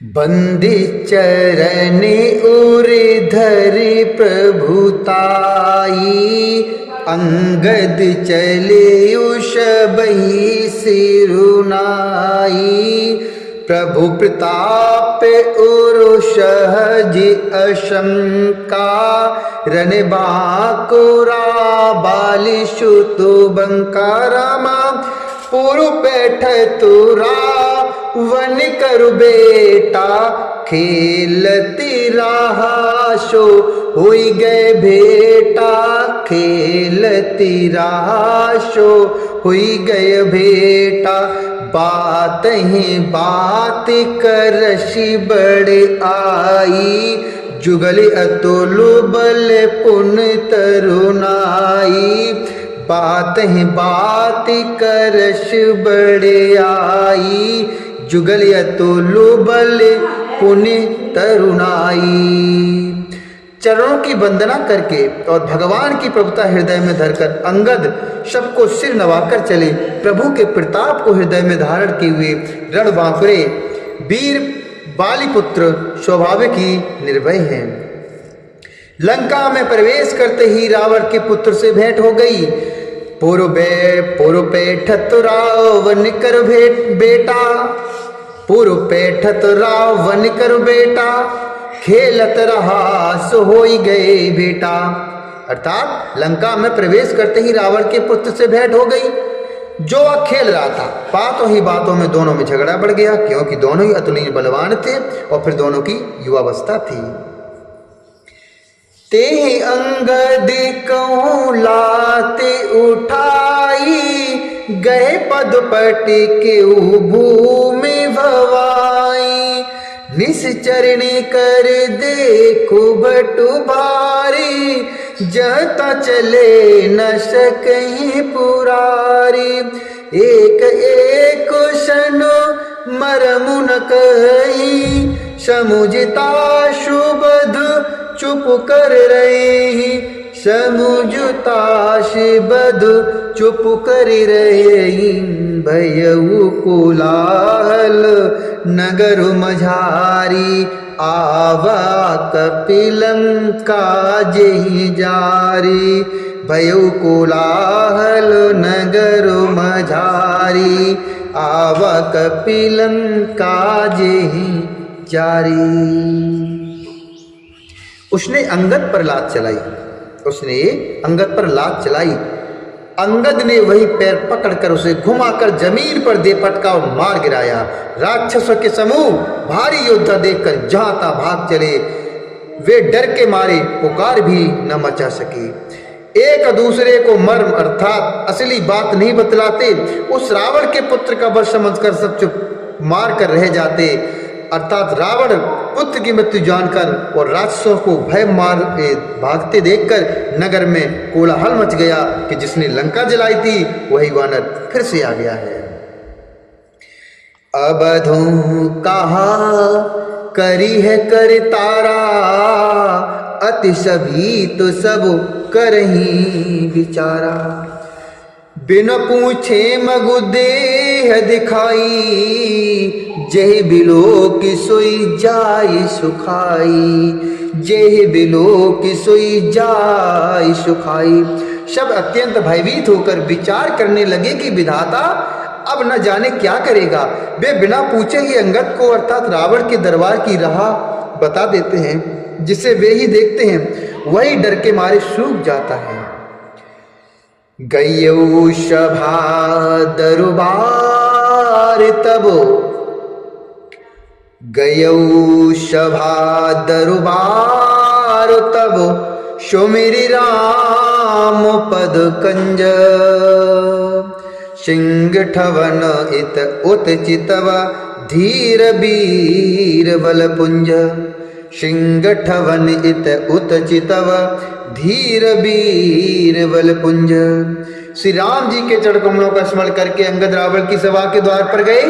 बंदी चरण उरे धरि प्रभुताई, अंगद चले उषबहि सिरुनाई। प्रभु प्रताप उरु सहज अशंका, रन बांकुरा बाली सुतु बंकारामा। पुरु पैठ तुरा वन करु बेटा, खेलती रहाशो हुई गए भेटा। खेलती रहाशो हुई गए भेटा। बात ही बात करशी बड़े आई, जुगल अतुल बल पुन तरुणाई। बात ही बात करश बड़े आई, जुगल अतुल बल पुण्य तरुणाई। चरणों की वंदना करके और भगवान की प्रभुता हृदय में धरकर अंगद सबको सिर नवाकर चले। प्रभु के प्रताप को हृदय में धारण किए हुए रण बांकुरे वीर बालीपुत्र स्वाभाविक ही निर्भय हैं। लंका में प्रवेश करते ही रावण के पुत्र से भेंट हो गई। पूर्व पैठत रावण कर बेटा, पूर्व पैठत रावण कर बेटा। खेलत रहा सो होई गए बेटा। अर्थात लंका में प्रवेश करते ही रावण के पुत्र से भेंट हो गई। जो वह खेल रहा था, बातों ही बातों में दोनों में झगड़ा बढ़ गया, क्योंकि दोनों ही अतुलनीय बलवान थे और फिर दोनों की युवावस्था थी। ते अंगद कहूँ लाते उठाई, गए पदपट के भूमि भवाई। निश्चरण कर देखो बटु भारी, जता चले न सकहीं पुरारी। एक एक शनो मरमु न कही, समुझता शुबध चुप कर रही। समुझता शुबध चुप कर रही। भयउ कोलाहल नगर मझारी, आवा कपिलंका जेहि जारी। भयउ कोलाहल नगर मझारी, आवा कपिलंका जेहि जारी। उसने अंगद पर लात चलाई, उसने अंगद पर लात चलाई। अंगद ने वही पैर पकड़कर उसे घुमाकर जमीन पर दे पटका और मार गिराया। राक्षसों के समूह भारी योद्धा देखकर जहां तहां भाग चले। वे डर के मारे पुकार भी न मचा सके। एक दूसरे को मर्म अर्थात असली बात नहीं बतलाते। उस रावण के पुत्र का वश समझकर सब चुप मार कर रह जाते। अर्थात रावण पुत्र की मृत्यु जानकर और राक्षसों को भय मार भागते देखकर नगर में कोलाहल मच गया कि जिसने लंका जलाई थी वही वानर फिर से आ गया है। अबधू कहा करी है कर तारा, अति सभी तो सब करही बिचारा। बिन पूछे मगु देह दिखाई, जेहि बिलो की सोई जाय सुखाई। जेहि बिलो की सोई जाय सुखाई। सब अत्यंत भयभीत होकर विचार करने लगे कि विधाता अब न जाने क्या करेगा। वे बिना पूछे ही अंगद को अर्थात रावण के दरबार की राह बता देते हैं। जिसे वे ही देखते हैं वही डर के मारे सूख जाता है। गयौ सभा दरबार तबो, गयौ सभा दरबार तबो। सुमिरि राम पद कंज, सिंह ठवन इत उत चितव। धीर वीर बल पुंज, सिंह ठवन इत उत चितव। धीर वीर बल पुंज। श्री राम जी के चरण कमलों का स्मरण करके अंगद रावण की सभा के द्वार पर गए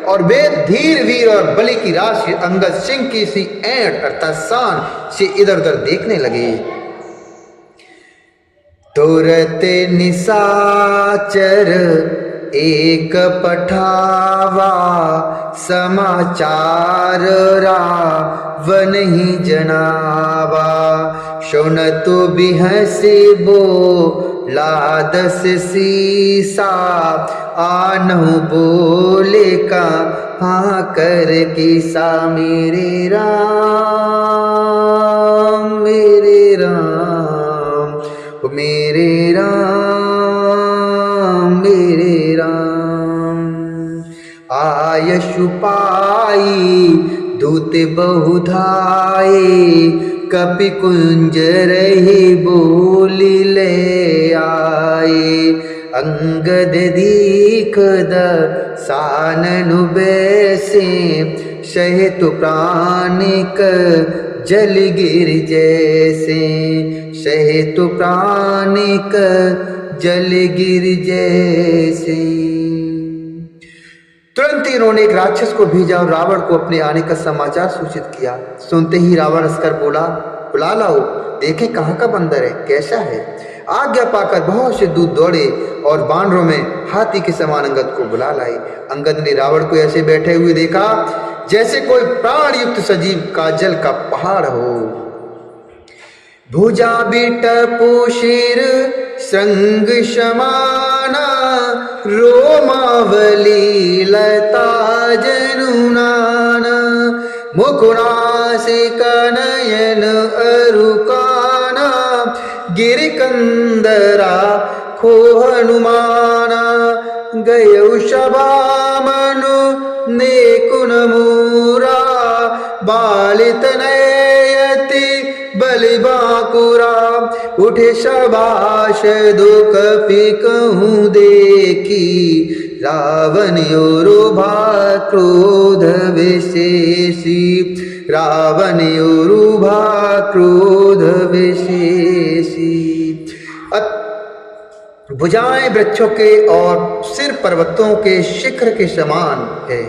और वे धीर वीर और बलि की राशि अंगद सिंह की सी ऐंठ अर्थात शान से इधर उधर देखने लगे। तुरत निशाचर एक पठावा समाचार रावण ही जनावा। सुनतु बिहसी बोला दस सीसा, आनहु बोले कहाँ कर किसा। मेरे राम मेरे राम मेरे राम मेरे राम। आयशु पाई दूत बहुधाए, कपि कुंज रही बोली ले आए। अंगद दीख दसाननु बैसे, सहितु प्राणिक जल गिर जैसे। सहितु प्राणिक जल गिर जैसे। तुरंत ही इन्होंने एक राक्षस को भेजा और रावण को अपने आने का समाचार सूचित किया। सुनते ही रावण हंसकर बोला, बुला लाओ, देखें कहाँ का बंदर है, कैसा है। आज्ञा पाकर बहुत से दूत दौड़े और बानरों में हाथी के समान अंगद को बुला लाए। अंगद ने रावण को ऐसे बैठे हुए देखा जैसे कोई प्राण युक्त सजीव काजल का पहाड़ हो। भुजा बिटपु शिर श्रृंग समाना, रोमावली लता जनुनाना। मुकुरासिक नयन अरुकाना, गिरिकंदरा खो हनुमाना। गयौ शबामनु नेकुन मूरा, बालित नयति बलिबाकुरा। उठे शबाश दो कपि कहूँ देखी, रावण योरुभा क्रोध विशेषी। रावण योरुभा क्रोध विशेषी। भुजाएं वृक्षों के और सिर पर्वतों के शिखर के समान है।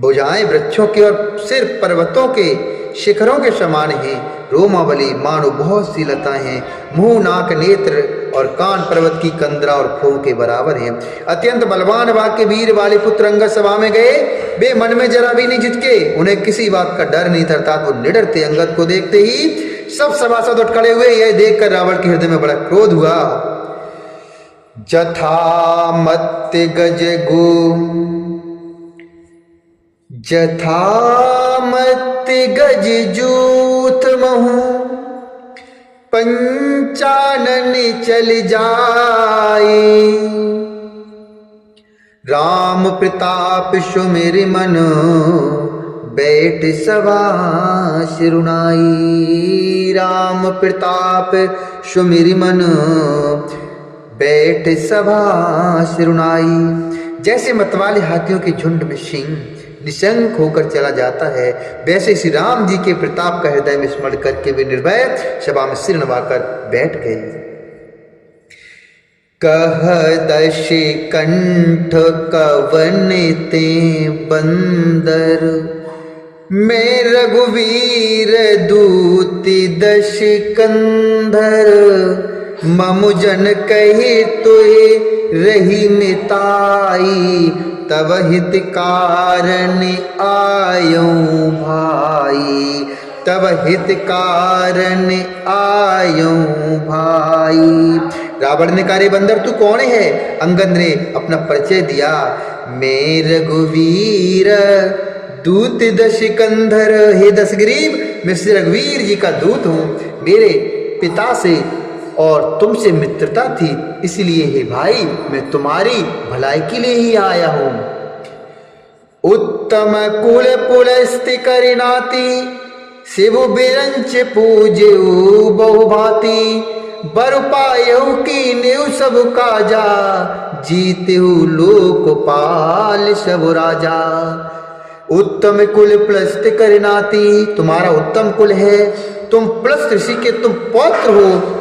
भुजाएं वृक्षों के और सिर पर्वतों के शिखरों के समान हैं। रोमावली मानो बहुत सी लताएं हैं। मुंह नाक नेत्र और कान पर्वत की कंदरा और खोह के बराबर हैं। अत्यंत बलवान वाक्य वीर वाले पुत्र अंगद सभा में गए। वे मन में जरा भी नहीं झिझके, उन्हें किसी बात का डर नहीं था, वो निडर थे। अंगद को देखते ही सब सभासद उठ खड़े हुए। यह देखकर रावण के हृदय में बड़ा क्रोध हुआ। जथा मत्य गज गो, जथा मत्य गज जूथ महु, पंचानन चल जाए। राम प्रताप सुमिर मन, बैठ सभा सिरुनाई। राम प्रताप सुमिर मन, बैठ सभा सिरुनाई। जैसे मतवाले हाथियों के झुंड में सिंह निशंक होकर चला जाता है, वैसे श्री राम जी के प्रताप का हृदय में स्मरण करके वे निर्भय सभा में सिर नवाकर बैठ गए। कह दशि कंठ कवन ते बंदर, मैं रघुवीर दूति दशि कंधर। ममु जन कही तुय रही मिताई, तब हित कारण आयों भाई। तब हित कारण आयों भाई। रावण ने कहा, रे बंदर तू कौन है? अंगद ने अपना परिचय दिया। मैं रघुवीर दूत दशि कंधर। हे दशग्रीव, मैं श्री रघुवीर जी का दूत हूँ। मेरे पिता से और तुमसे मित्रता थी, इसलिए हे भाई मैं तुम्हारी भलाई के लिए ही आया हूं। उत्तम कुल पुलस्ति करिनाति, शिव बिरंच पूजऊ बहुभांति। बर पायऊ की नेव सब काजा, जीतेहु लोकपाल सब राजा। उत्तम कुल पुलस्ति करिनाति, तुम्हारा उत्तम कुल है, तुम पुलस्त ऋषि के तुम पौत्र हो।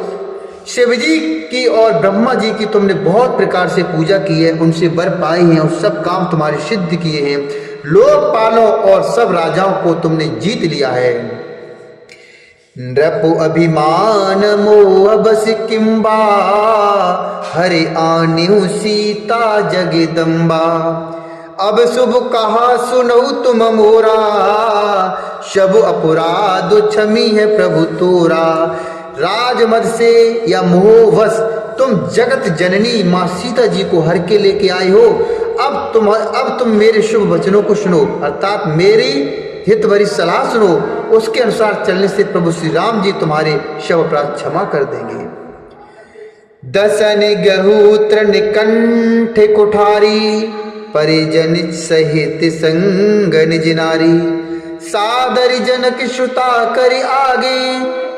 शिव जी की और ब्रह्मा जी की तुमने बहुत प्रकार से पूजा की है, उनसे वर पाए हैं और सब काम तुम्हारे सिद्ध किए हैं। लोकपालों और सब राजाओं को तुमने जीत लिया है। नृपु अभिमान मोह बस किम्बा, हरि आन्यु सीता जगदम्बा। अब शुभ कहा सुनो तुम मोरा, शब अपराध क्षमी है प्रभु तोरा। राजमद से या मोहवश तुम जगत जननी माँ सीता जी को हर के लेके आए हो। अब तुम मेरे शुभ वचनों को सुनो, अर्थात मेरी हित भरी सलाह सुनो। उसके अनुसार चलने से प्रभु श्री राम जी तुम्हारे शव अपराध क्षमा कर देंगे। दसन गहूत्र निकंठ कुठारी, परिजन सहित संग निज नारी। सादर जनक श्रुता करि आगे,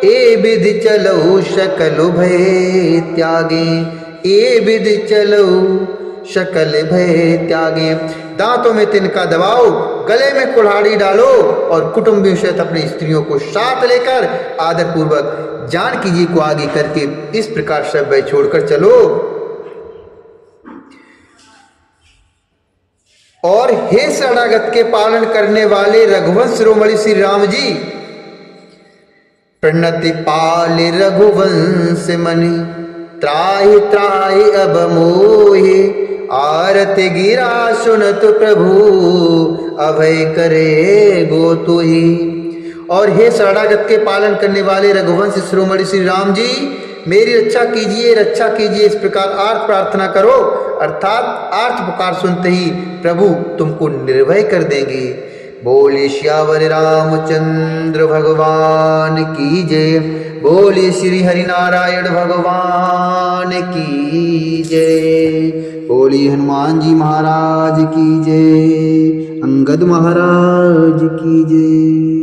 ए विधि चलो शकल भय त्यागे। ए विधि चलो शकल भय त्यागे। दांतों में तिनका दबाओ, गले में कुल्हाड़ी डालो और कुटुंबियों सहित अपनी स्त्रियों को साथ लेकर आदर पूर्वक जानकी जी को आगे करके इस प्रकार सब भय छोड़कर चलो। और हे शरणागत के पालन करने वाले रघुवंश शिरोमणि श्री राम जी, प्रणति पाल रघुवंश मनि। त्राहि त्राहि अब मोहि, आरति गिरा सुनत प्रभु। अभय करे गो तुहि। और हे शरणागत के पालन करने वाले रघुवंश शिरोमणि श्री राम जी, मेरी रक्षा कीजिए, इस प्रकार आर्त प्रार्थना करो, अर्थात आर्त पुकार सुनते ही प्रभु तुमको निर्भय कर देंगे। बोले श्यावर रामचंद्र भगवान की जय। बोले श्री हरिनारायण भगवान की जय। बोले हनुमान जी महाराज की जय। अंगद महाराज की जय।